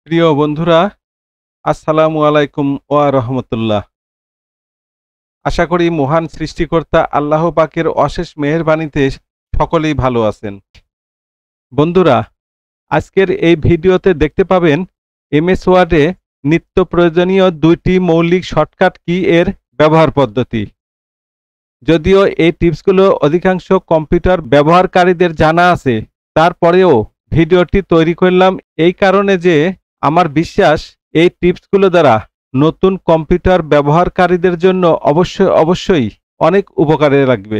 প্রিয় বন্ধুরা, আসসালামু আলাইকুম ওয়া রাহমাতুল্লাহ। আশা করি মহান সৃষ্টিকর্তা আল্লাহ পাকের অশেষ মেহেরবানিতে সকলেই ভালো আছেন। বন্ধুরা, আজকের এই ভিডিওতে দেখতে পাবেন এমএস ওয়ার্ডে নিত্য প্রয়োজনীয় দুইটি মৌলিক শর্টকাট কি এর ব্যবহার পদ্ধতি। যদিও এই টিপসগুলো অধিকাংশ কম্পিউটার ব্যবহারকারীদের জানা আছে, তারপরেও ভিডিওটি তৈরি করলাম এই কারণে যে আমার বিশ্বাস এই টিপসগুলো দ্বারা নতুন কম্পিউটার ব্যবহারকারীদের জন্য অবশ্যই অনেক উপকারে লাগবে।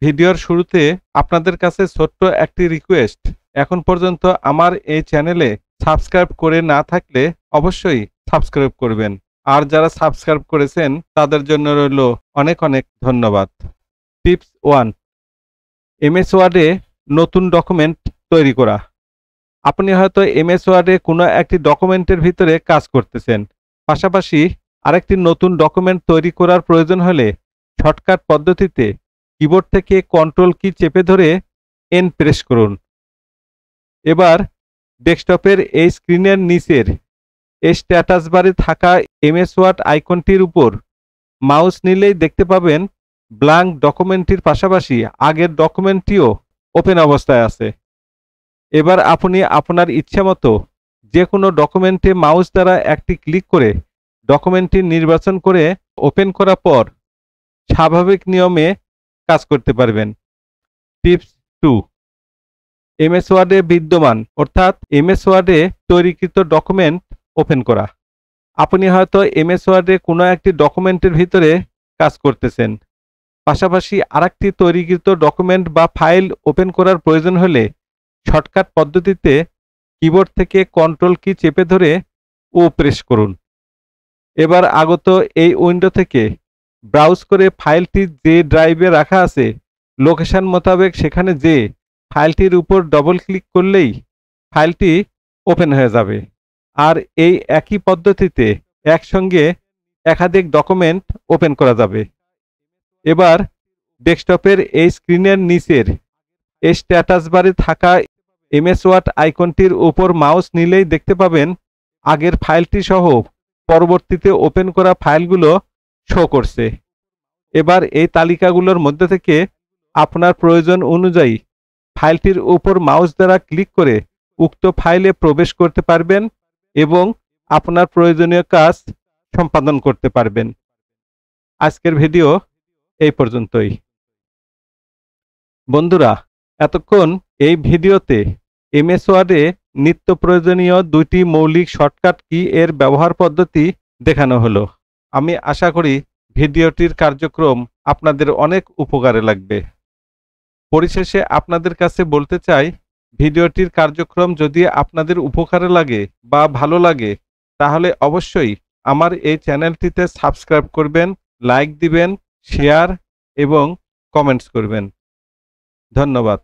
ভিডিওর শুরুতে আপনাদের কাছে ছোট্ট একটি রিকোয়েস্ট, এখন পর্যন্ত আমার এই চ্যানেলে সাবস্ক্রাইব করে না থাকলে অবশ্যই সাবস্ক্রাইব করবেন, আর যারা সাবস্ক্রাইব করেছেন তাদের জন্য রইল অনেক অনেক ধন্যবাদ। টিপস 1, এমএস ওয়ার্ডে নতুন ডকুমেন্ট তৈরি করা। আপনি হয়তো এমএস ওয়ার্ডে কোনো একটি ডকুমেন্টের ভিতরে কাজ করতেছেন, পাশাপাশি আরেকটি নতুন ডকুমেন্ট তৈরি করার প্রয়োজন হলে শর্টকাট পদ্ধতিতে কিবোর্ড থেকে কন্ট্রোল কি চেপে ধরে এন প্রেস করুন। এবার ডেস্কটপের এই স্ক্রিনের নিচের এই স্ট্যাটাস বারে থাকা এমএস ওয়ার্ড আইকনটির উপর মাউস নিলেই দেখতে পাবেন ব্ল্যাঙ্ক ডকুমেন্টটির পাশাপাশি আগের ডকুমেন্টটিও ওপেন অবস্থায় আছে। এবার আপনি আপনার ইচ্ছামতো যে কোনো ডকুমেন্টে মাউস দ্বারা একটি ক্লিক করে ডকুমেন্টটি নির্বাচন করে ওপেন করার পর স্বাভাবিক নিয়মে কাজ করতে পারবেন। টিপস 2, এমএস ওয়ার্ডে বিদ্যমান অর্থাৎ এমএস ওয়ার্ডে তৈরিকৃত ডকুমেন্ট ওপেন করা। আপনি হয়তো এমএস ওয়ার্ডে কোনো একটি ডকুমেন্টের ভিতরে কাজ করতেছেন, পাশাপাশি আরেকটি তৈরিকৃত ডকুমেন্ট বা ফাইল ওপেন করার প্রয়োজন হলে শর্টকাট পদ্ধতিতে কিবোর্ড থেকে কন্ট্রোল কি চেপে ধরে ও প্রেস করুন। এবার আগত এই উইন্ডো থেকে ব্রাউজ করে ফাইলটি যে ড্রাইভে রাখা আছে লোকেশন মোতাবেক সেখানে যে ফাইলটির উপর ডবল ক্লিক করলেই ফাইলটি ওপেন হয়ে যাবে। আর এই একই পদ্ধতিতে একসঙ্গে একাধিক ডকুমেন্ট ওপেন করা যাবে। এবার ডেস্কটপের এই স্ক্রিনের নিচের এই স্ট্যাটাস বারে থাকা এমএস ওয়ার্ড আইকনটির উপর মাউস নিলেই দেখতে পাবেন আগের ফাইলটি সহ পরবর্তীতে ওপেন করা ফাইলগুলো শো করছে। এবার এই তালিকাগুলোর মধ্যে থেকে আপনার প্রয়োজন অনুযায়ী ফাইলটির উপর মাউস দ্বারা ক্লিক করে উক্ত ফাইলে প্রবেশ করতে পারবেন এবং আপনার প্রয়োজনীয় কাজ সম্পাদন করতে পারবেন। আজকের ভিডিও এই পর্যন্তই। বন্ধুরা, এতক্ষণ এই ভিডিওতে এমএস ওয়ার্ডে নিত্য প্রয়োজনীয় দুইটি মৌলিক শর্টকাট কি এর ব্যবহার পদ্ধতি দেখানো হলো। আমি আশা করি ভিডিওটির কার্যক্রম আপনাদের অনেক উপকারে লাগবে। পরিশেষে আপনাদের কাছে বলতে চাই, ভিডিওটির কার্যক্রম যদি আপনাদের উপকারে লাগে বা ভালো লাগে তাহলে অবশ্যই আমার এই চ্যানেলটিতে সাবস্ক্রাইব করবেন, লাইক দিবেন, শেয়ার এবং কমেন্টস করবেন। ধন্যবাদ।